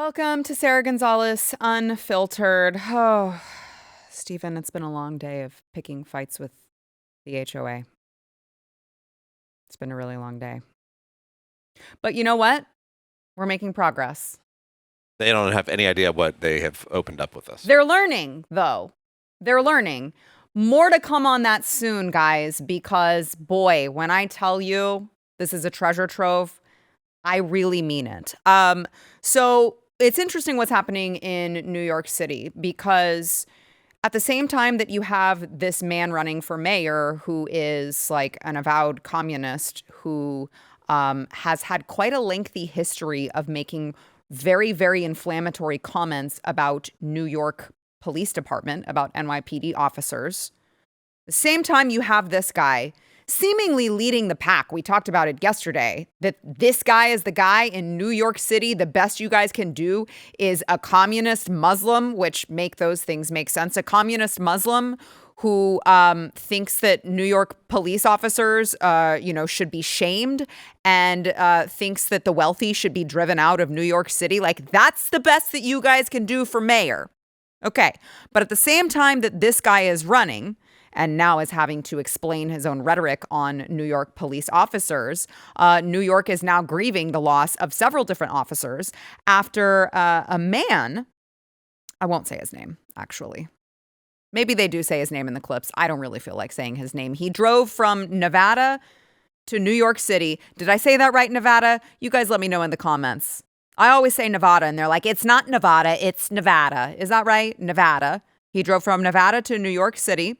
Welcome to Sara Gonzales Unfiltered. Oh, Stephen, it's been a long day of picking fights with the HOA. It's been a really long day. But you know what? We're making progress. They don't have any idea what they have opened up with us. They're learning, though. They're learning. More to come on that soon, guys, because, boy, when I tell you this is a treasure trove, I really mean it. So it's interesting what's happening in New York City, because at the same time that you have this man running for mayor who is like an avowed communist who has had quite a lengthy history of making very, very inflammatory comments about New York Police Department, about NYPD officers. At the same time, you have this guy seemingly leading the pack. We talked about it yesterday, that this guy is the guy in New York City. The best you guys can do is a communist Muslim, which make those things make sense. A communist Muslim who thinks that New York police officers, should be shamed and thinks that the wealthy should be driven out of New York City. Like, that's the best that you guys can do for mayor. Okay. But at the same time that this guy is running, and now is having to explain his own rhetoric on New York police officers, New York is now grieving the loss of several different officers after a man, I won't say his name, actually. Maybe they do say his name in the clips. I don't really feel like saying his name. He drove from Nevada to New York City. Did I say that right, Nevada? You guys let me know in the comments. I always say Nevada, and they're like, it's not Nevada, it's Nevada. Is that right? Nevada. He drove from Nevada to New York City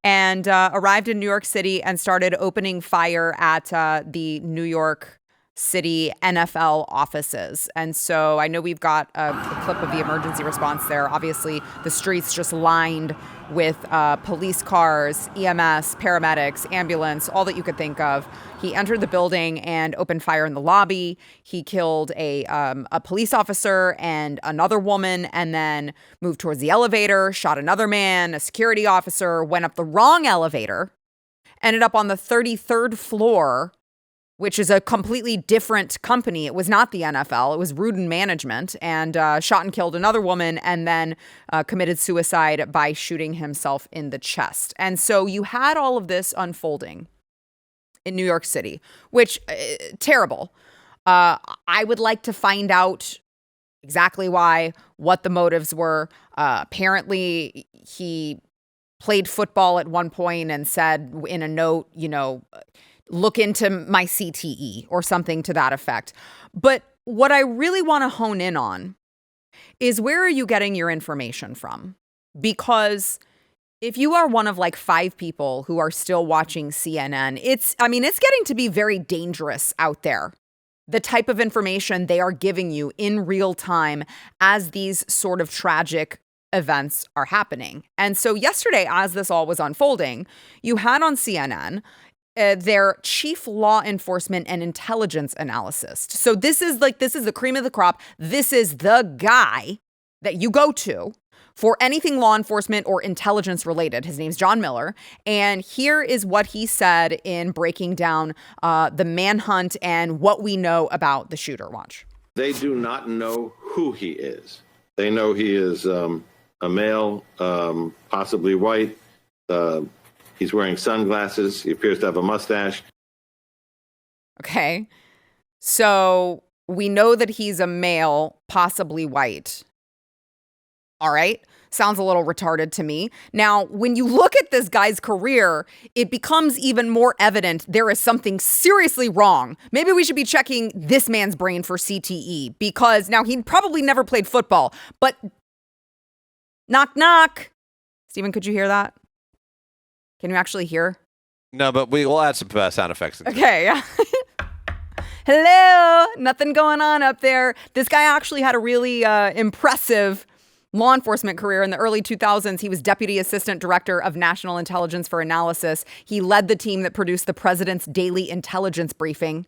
and arrived in New York City and started opening fire at the New York City NFL offices. And so I know we've got a clip of the emergency response there. Obviously, the streets just lined with police cars, EMS, paramedics, ambulance, all that you could think of. He entered the building and opened fire in the lobby. He killed a police officer and another woman, and then moved towards the elevator, shot another man, a security officer, went up the wrong elevator, ended up on the 33rd floor, which is a completely different company. It was not the NFL. It was Rubin Management, and shot and killed another woman, and then committed suicide by shooting himself in the chest. And so you had all of this unfolding in New York City, which terrible. I would like to find out exactly why, what the motives were. Apparently, he played football at one point and said in a note, look into my CTE or something to that effect. But what I really want to hone in on is, where are you getting your information from? Because if you are one of like 5 people who are still watching CNN, it's getting to be very dangerous out there. The type of information they are giving you in real time as these sort of tragic events are happening. And so yesterday, as this all was unfolding, you had on CNN their chief law enforcement and intelligence analyst. So this is the cream of the crop. This is the guy that you go to for anything law enforcement or intelligence related. His name's John Miller. And here is what he said in breaking down the manhunt and what we know about the shooter. Watch. They do not know who he is. They know he is a male, possibly white. He's wearing sunglasses. He appears to have a mustache. Okay. So we know that he's a male, possibly white. All right. Sounds a little retarded to me. Now, when you look at this guy's career, it becomes even more evident there is something seriously wrong. Maybe we should be checking this man's brain for CTE, because now he probably never played football, but knock, knock. Stephen, could you hear that? Can you actually hear? No, but we will add some sound effects. Okay, yeah. Hello, nothing going on up there. This guy actually had a really impressive law enforcement career. In the early 2000s, he was Deputy Assistant Director of National Intelligence for Analysis. He led the team that produced the President's Daily Intelligence Briefing.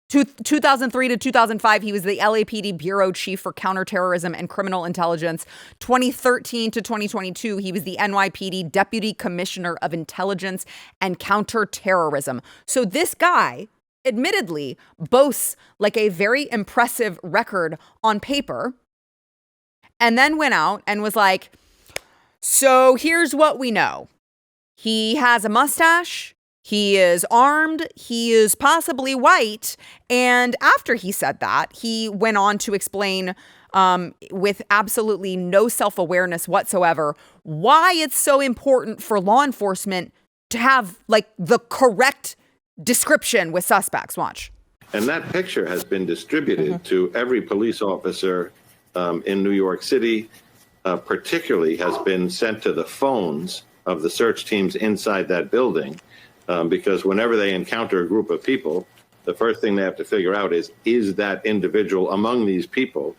2003 to 2005, he was the LAPD Bureau Chief for Counterterrorism and Criminal Intelligence. 2013 to 2022, he was the NYPD Deputy Commissioner of Intelligence and Counterterrorism. So this guy admittedly boasts like a very impressive record on paper, and then went out and was like, so here's what we know. He has a mustache. He is armed. He is possibly white. And after he said that, he went on to explain with absolutely no self-awareness whatsoever why it's so important for law enforcement to have like the correct description with suspects. Watch. And that picture has been distributed to every police officer in New York City, particularly has been sent to the phones of the search teams inside that building, because whenever they encounter a group of people, the first thing they have to figure out is that individual among these people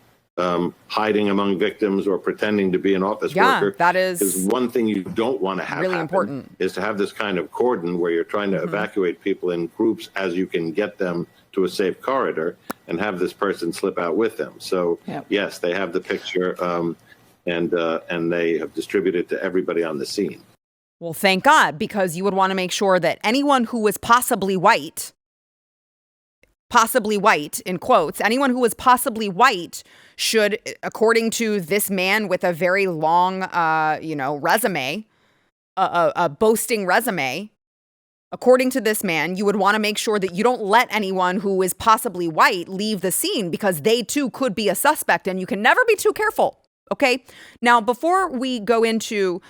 hiding among victims or pretending to be an office worker? That is one thing you don't want to have really happen, important. is to have this kind of cordon where you're trying to evacuate people in groups as you can get them to a safe corridor and have this person slip out with them. So yes, they have the picture and they have distributed it to everybody on the scene. Well, thank God, because you would want to make sure that anyone who was possibly white in quotes, anyone who was possibly white should, according to this man with a very long, resume, a boasting resume, according to this man, you would want to make sure that you don't let anyone who is possibly white leave the scene, because they too could be a suspect, and you can never be too careful. Okay. Now, before we go into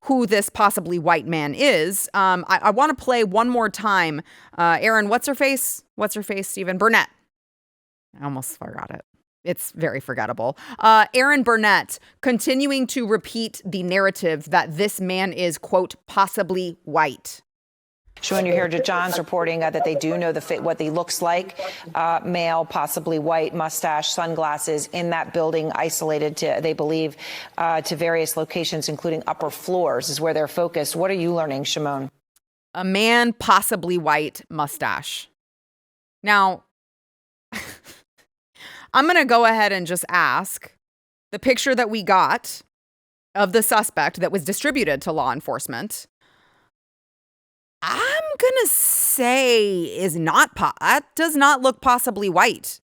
who this possibly white man is, I want to play one more time. Aaron, what's her face, Stephen? Burnett. I almost forgot it. It's very forgettable. Aaron Burnett continuing to repeat the narrative that this man is, quote, possibly white. Showing you here, John's reporting that they do know what he looks like. Male, possibly white, mustache, sunglasses, in that building, isolated to, they believe, to various locations, including upper floors, is where they're focused. What are you learning, Shimon? A man, possibly white, mustache. Now, I'm going to go ahead and just ask, the picture that we got of the suspect that was distributed to law enforcement, I'm going to say is not, that does not look possibly white.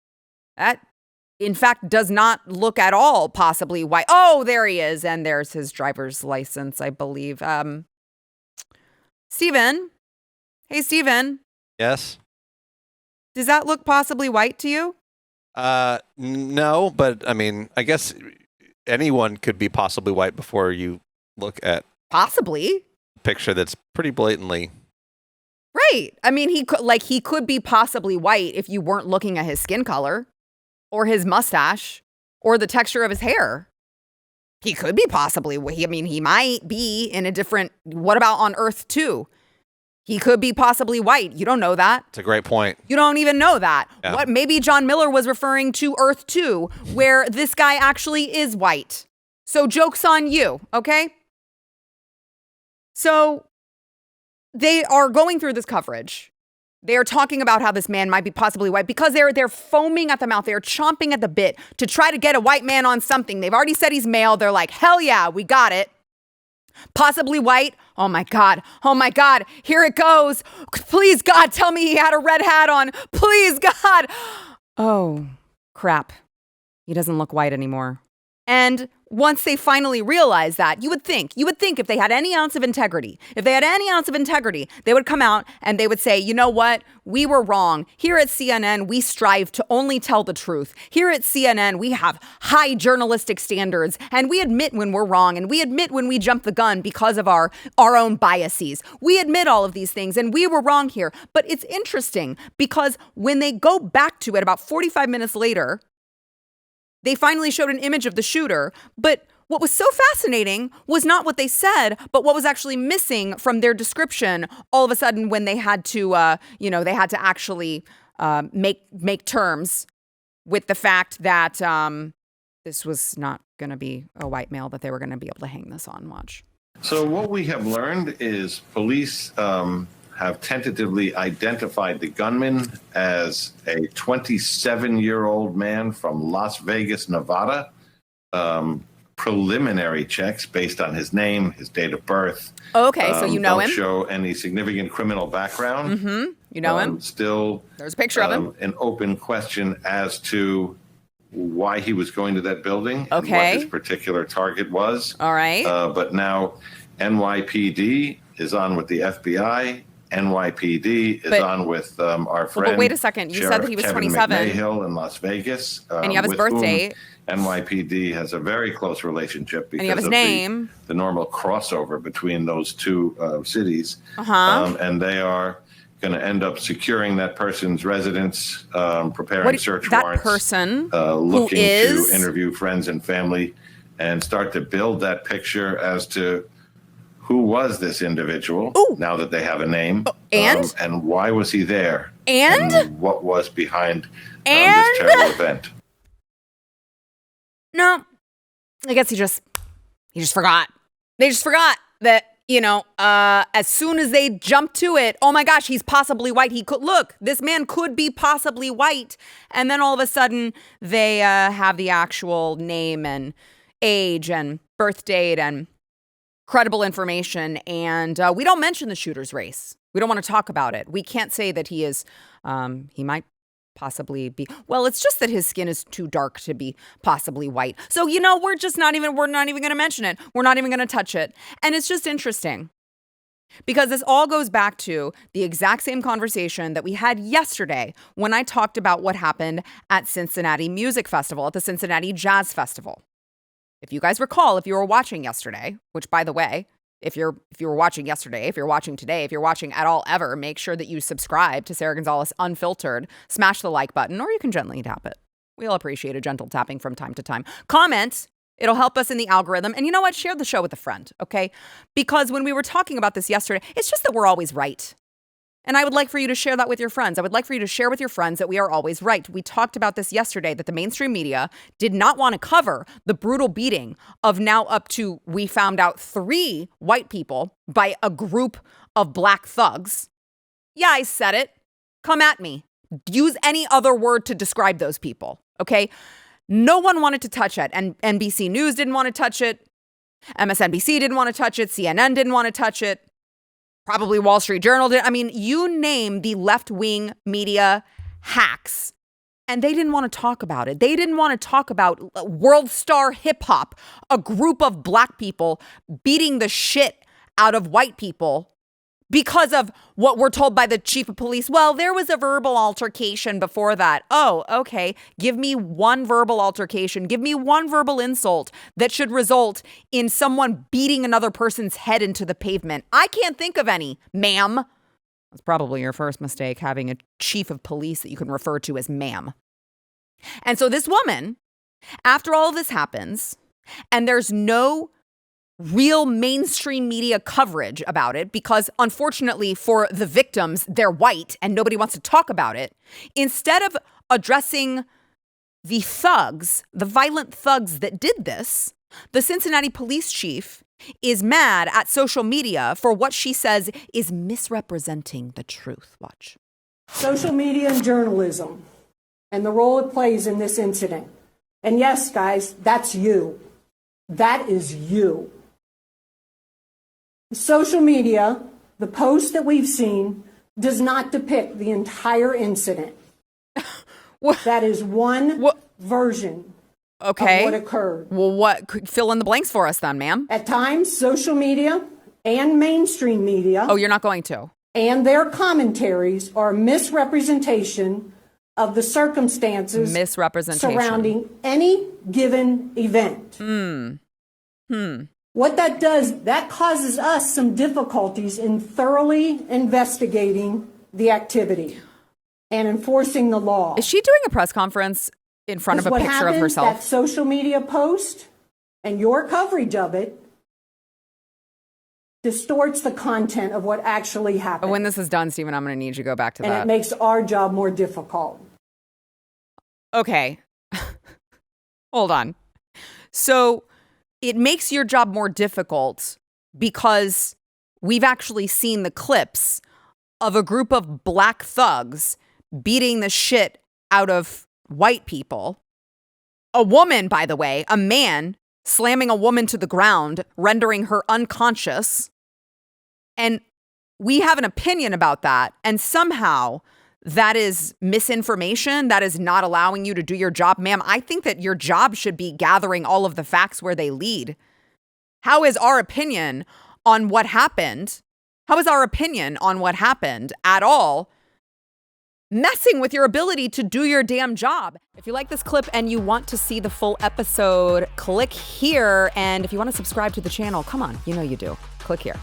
That, in fact, does not look at all possibly white. Oh, there he is. And there's his driver's license, I believe. Stephen. Hey, Stephen. Yes? Does that look possibly white to you? No, but I mean, I guess anyone could be possibly white before you look at possibly a picture that's pretty blatantly. Right. I mean, he could be possibly white if you weren't looking at his skin color or his mustache or the texture of his hair. He could be possibly, he might be in a different, what about on Earth 2? He could be possibly white. You don't know that. It's a great point. You don't even know that. Yeah. What maybe John Miller was referring to Earth 2, where this guy actually is white. So joke's on you, okay? So they are going through this coverage. They are talking about how this man might be possibly white because they're foaming at the mouth. They're chomping at the bit to try to get a white man on something. They've already said he's male. They're like, hell yeah, we got it. Possibly white. Oh my God. Oh my God. Here it goes. Please, God, tell me he had a red hat on. Please, God. Oh, crap. He doesn't look white anymore. And once they finally realize that, you would think if they had any ounce of integrity, they would come out and they would say, you know what? We were wrong. Here at CNN, we strive to only tell the truth. Here at CNN, we have high journalistic standards, and we admit when we're wrong, and we admit when we jump the gun because of our own biases. We admit all of these things, and we were wrong here. But it's interesting because when they go back to it about 45 minutes later, they finally showed an image of the shooter, but what was so fascinating was not what they said, but what was actually missing from their description all of a sudden when they had to, actually make terms with the fact that this was not going to be a white male that they were going to be able to hang this on. Watch. So what we have learned is police have tentatively identified the gunman as a 27-year-old man from Las Vegas, Nevada. Preliminary checks based on his name, his date of birth. Okay, so you know him. Don't show any significant criminal background. You know him? Still, there's a picture of him. An open question as to why he was going to that building and Okay. what his particular target was. All right. But now NYPD is on with the FBI. NYPD is on with our friend. But wait a second. You said that he was Kevin 27. McMahill in Las Vegas. And you have his with birth whom date. NYPD has a very close relationship because And you have his of name. the normal crossover between those two cities. Uh-huh. And they are going to end up securing that person's residence, preparing search that warrants. person Looking who is to interview friends and family and start to build that picture as to who was this individual. Ooh. Now that they have a name. And why was he there? And what was behind And this terrible event? no, I guess he just forgot. They just forgot that, you know, as soon as they jumped to it, oh my gosh, he's possibly white. This man could be possibly white. And then all of a sudden they have the actual name and age and birth date and credible information. And we don't mention the shooter's race. We don't want to talk about it. We can't say that he is, he might possibly be, well, it's just that his skin is too dark to be possibly white. So, you know, we're not even going to mention it. We're not even going to touch it. And it's just interesting because this all goes back to the exact same conversation that we had yesterday when I talked about what happened at Cincinnati Music Festival, at the Cincinnati Jazz Festival. If you guys recall, if you were watching yesterday, which by the way, if you were watching yesterday, if you're watching today, if you're watching at all ever, make sure that you subscribe to Sara Gonzales Unfiltered, smash the like button, or you can gently tap it. We'll appreciate a gentle tapping from time to time. Comment. It'll help us in the algorithm. And you know what? Share the show with a friend, okay? Because when we were talking about this yesterday, it's just that we're always right. And I would like for you to share that with your friends. I would like for you to share with your friends that we are always right. We talked about this yesterday, that the mainstream media did not want to cover the brutal beating of now up to, we found out, 3 white people by a group of black thugs. Yeah, I said it. Come at me. Use any other word to describe those people, okay? No one wanted to touch it. And NBC News didn't want to touch it. MSNBC didn't want to touch it. CNN didn't want to touch it. Probably Wall Street Journal did. I mean, you name the left-wing media hacks, and they didn't want to talk about it. They didn't want to talk about world star hip hop, a group of black people beating the shit out of white people because of what we're told by the chief of police. Well, there was a verbal altercation before that. Oh, okay. Give me one verbal altercation. Give me one verbal insult that should result in someone beating another person's head into the pavement. I can't think of any, ma'am. That's probably your first mistake, having a chief of police that you can refer to as ma'am. And so this woman, after all of this happens, and there's no real mainstream media coverage about it because, unfortunately for the victims, they're white and nobody wants to talk about it. Instead of addressing the thugs, the violent thugs that did this, the Cincinnati police chief is mad at social media for what she says is misrepresenting the truth. Watch. Social media and journalism and the role it plays in this incident. And yes, guys, that's you. That is you. Social media, the post that we've seen, does not depict the entire incident. That is one version of what occurred. Well, fill in the blanks for us then, ma'am. At times, social media and mainstream media. Oh, you're not going to. And their commentaries are a misrepresentation of the circumstances surrounding any given event. What that does, that causes us some difficulties in thoroughly investigating the activity and enforcing the law. Is she doing a press conference in front of a picture of herself? That social media post and your coverage of it distorts the content of what actually happened. When this is done, Stephen, I'm going to need you to go back to that. And it makes our job more difficult. Okay. Hold on. So it makes your job more difficult because we've actually seen the clips of a group of black thugs beating the shit out of white people. A woman, by the way, a man slamming a woman to the ground, rendering her unconscious. And we have an opinion about that, and somehow that is misinformation, that is not allowing you to do your job. Ma'am, I think that your job should be gathering all of the facts where they lead. How is our opinion on what happened? How is our opinion on what happened at all messing with your ability to do your damn job? If you like this clip and you want to see the full episode, click here. And if you want to subscribe to the channel, come on, you know you do. Click here.